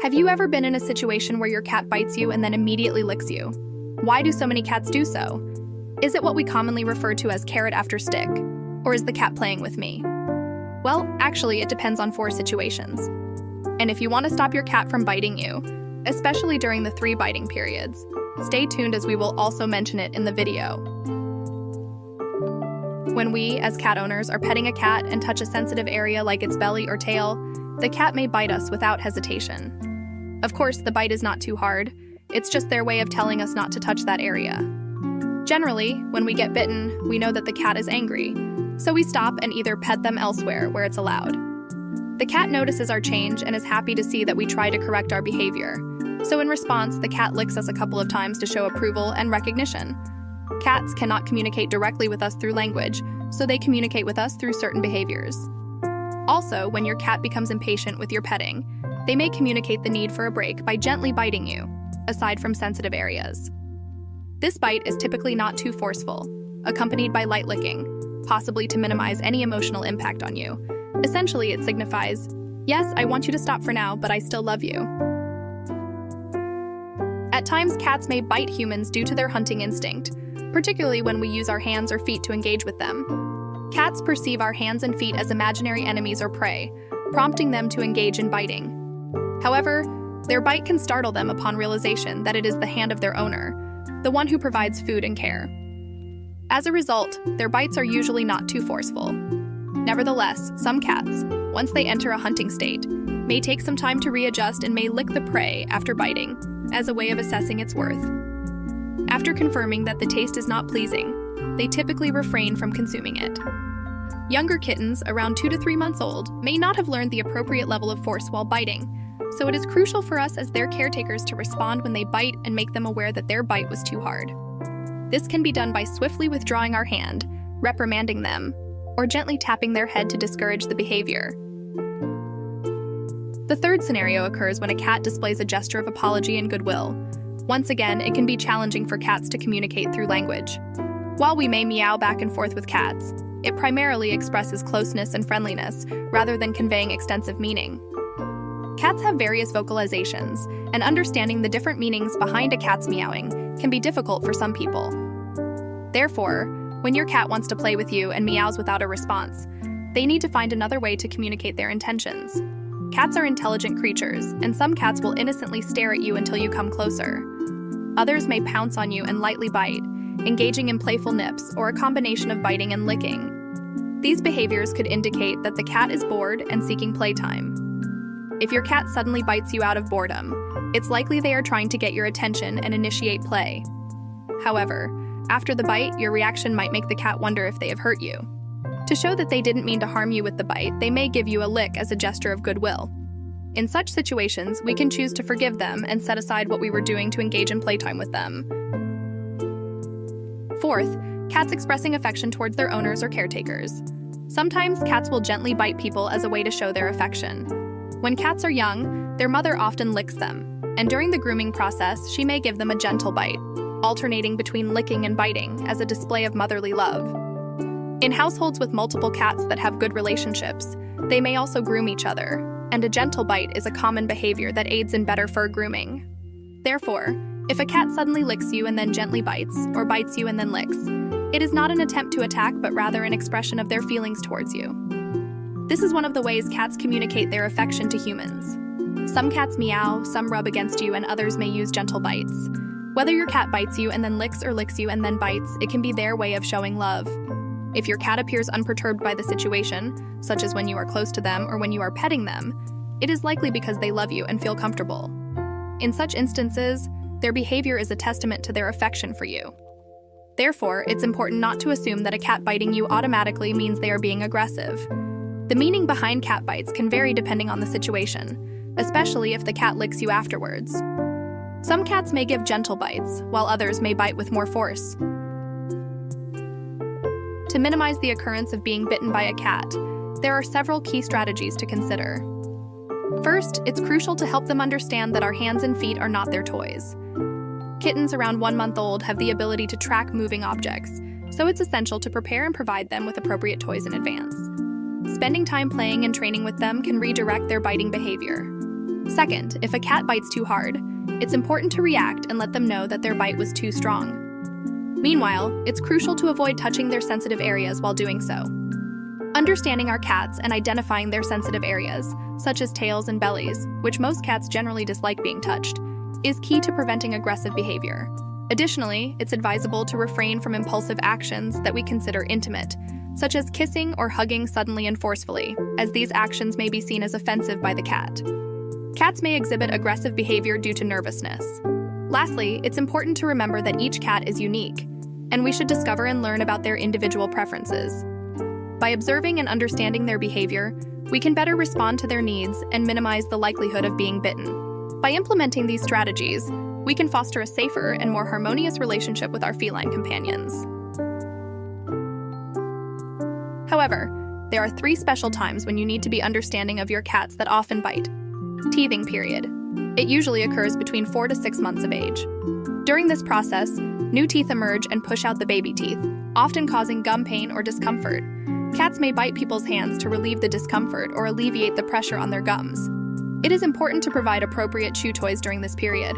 Have you ever been in a situation where your cat bites you and then immediately licks you? Why do so many cats do so? Is it what we commonly refer to as carrot after stick? Or is the cat playing with me? Well, actually, it depends on 4 situations. And if you want to stop your cat from biting you, especially during the 3 biting periods, stay tuned as we will also mention it in the video. When we, as cat owners, are petting a cat and touch a sensitive area like its belly or tail, the cat may bite us without hesitation. Of course, the bite is not too hard. It's just their way of telling us not to touch that area. Generally, when we get bitten, we know that the cat is angry, so we stop and either pet them elsewhere where it's allowed. The cat notices our change and is happy to see that we try to correct our behavior. So in response, the cat licks us a couple of times to show approval and recognition. Cats cannot communicate directly with us through language, so they communicate with us through certain behaviors. Also, when your cat becomes impatient with your petting, they may communicate the need for a break by gently biting you, aside from sensitive areas. This bite is typically not too forceful, accompanied by light licking, possibly to minimize any emotional impact on you. Essentially, it signifies, yes, I want you to stop for now, but I still love you. At times, cats may bite humans due to their hunting instinct, particularly when we use our hands or feet to engage with them. Cats perceive our hands and feet as imaginary enemies or prey, prompting them to engage in biting. However, their bite can startle them upon realization that it is the hand of their owner, the one who provides food and care. As a result, their bites are usually not too forceful. Nevertheless, some cats, once they enter a hunting state, may take some time to readjust and may lick the prey after biting, as a way of assessing its worth. After confirming that the taste is not pleasing, they typically refrain from consuming it. Younger kittens, around 2 to 3 months old, may not have learned the appropriate level of force while biting, so it is crucial for us as their caretakers to respond when they bite and make them aware that their bite was too hard. This can be done by swiftly withdrawing our hand, reprimanding them, or gently tapping their head to discourage the behavior. The third scenario occurs when a cat displays a gesture of apology and goodwill. Once again, it can be challenging for cats to communicate through language. While we may meow back and forth with cats, it primarily expresses closeness and friendliness rather than conveying extensive meaning. Cats have various vocalizations, and understanding the different meanings behind a cat's meowing can be difficult for some people. Therefore, when your cat wants to play with you and meows without a response, they need to find another way to communicate their intentions. Cats are intelligent creatures, and some cats will innocently stare at you until you come closer. Others may pounce on you and lightly bite, engaging in playful nips or a combination of biting and licking. These behaviors could indicate that the cat is bored and seeking playtime. If your cat suddenly bites you out of boredom, it's likely they are trying to get your attention and initiate play. However, after the bite, your reaction might make the cat wonder if they have hurt you. To show that they didn't mean to harm you with the bite, they may give you a lick as a gesture of goodwill. In such situations, we can choose to forgive them and set aside what we were doing to engage in playtime with them. Fourth, cats expressing affection towards their owners or caretakers. Sometimes cats will gently bite people as a way to show their affection. When cats are young, their mother often licks them, and during the grooming process, she may give them a gentle bite, alternating between licking and biting as a display of motherly love. In households with multiple cats that have good relationships, they may also groom each other, and a gentle bite is a common behavior that aids in better fur grooming. Therefore, if a cat suddenly licks you and then gently bites, or bites you and then licks, it is not an attempt to attack but rather an expression of their feelings towards you. This is one of the ways cats communicate their affection to humans. Some cats meow, some rub against you, and others may use gentle bites. Whether your cat bites you and then licks or licks you and then bites, it can be their way of showing love. If your cat appears unperturbed by the situation, such as when you are close to them or when you are petting them, it is likely because they love you and feel comfortable. In such instances, their behavior is a testament to their affection for you. Therefore, it's important not to assume that a cat biting you automatically means they are being aggressive. The meaning behind cat bites can vary depending on the situation, especially if the cat licks you afterwards. Some cats may give gentle bites, while others may bite with more force. To minimize the occurrence of being bitten by a cat, there are several key strategies to consider. First, it's crucial to help them understand that our hands and feet are not their toys. Kittens around 1 month old have the ability to track moving objects, so it's essential to prepare and provide them with appropriate toys in advance. Spending time playing and training with them can redirect their biting behavior. Second, if a cat bites too hard, it's important to react and let them know that their bite was too strong. Meanwhile, it's crucial to avoid touching their sensitive areas while doing so. Understanding our cats and identifying their sensitive areas, such as tails and bellies, which most cats generally dislike being touched, is key to preventing aggressive behavior. Additionally, it's advisable to refrain from impulsive actions that we consider intimate, such as kissing or hugging suddenly and forcefully, as these actions may be seen as offensive by the cat. Cats may exhibit aggressive behavior due to nervousness. Lastly, it's important to remember that each cat is unique, and we should discover and learn about their individual preferences. By observing and understanding their behavior, we can better respond to their needs and minimize the likelihood of being bitten. By implementing these strategies, we can foster a safer and more harmonious relationship with our feline companions. However, there are 3 special times when you need to be understanding of your cats that often bite. Teething period. It usually occurs between 4 to 6 months of age. During this process, new teeth emerge and push out the baby teeth, often causing gum pain or discomfort. Cats may bite people's hands to relieve the discomfort or alleviate the pressure on their gums. It is important to provide appropriate chew toys during this period.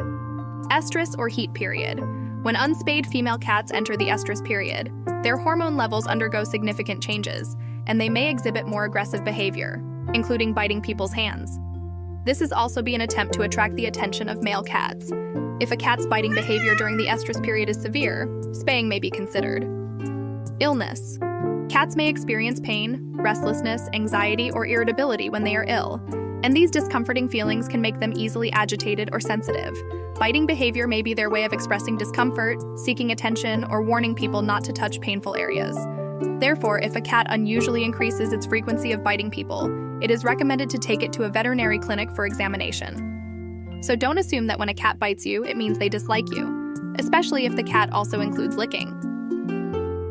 Estrus or heat period. When unspayed female cats enter the estrus period, their hormone levels undergo significant changes, and they may exhibit more aggressive behavior, including biting people's hands. This is also an attempt to attract the attention of male cats. If a cat's biting behavior during the estrus period is severe, spaying may be considered. Illness. Cats may experience pain, restlessness, anxiety, or irritability when they are ill, and these discomforting feelings can make them easily agitated or sensitive. Biting behavior may be their way of expressing discomfort, seeking attention, or warning people not to touch painful areas. Therefore, if a cat unusually increases its frequency of biting people, it is recommended to take it to a veterinary clinic for examination. So don't assume that when a cat bites you, it means they dislike you, especially if the cat also includes licking.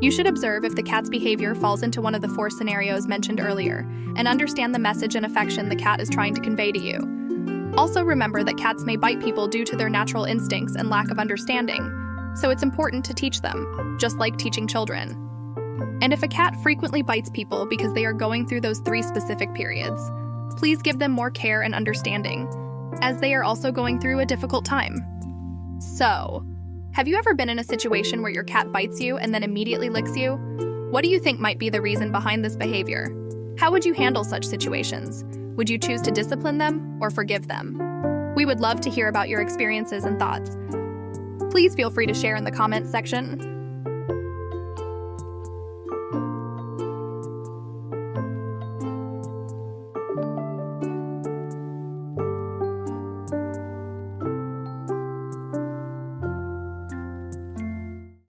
You should observe if the cat's behavior falls into one of the 4 scenarios mentioned earlier, and understand the message and affection the cat is trying to convey to you. Also remember that cats may bite people due to their natural instincts and lack of understanding, so it's important to teach them, just like teaching children. And if a cat frequently bites people because they are going through those 3 specific periods, please give them more care and understanding, as they are also going through a difficult time. So, have you ever been in a situation where your cat bites you and then immediately licks you? What do you think might be the reason behind this behavior? How would you handle such situations? Would you choose to discipline them or forgive them? We would love to hear about your experiences and thoughts. Please feel free to share in the comments section.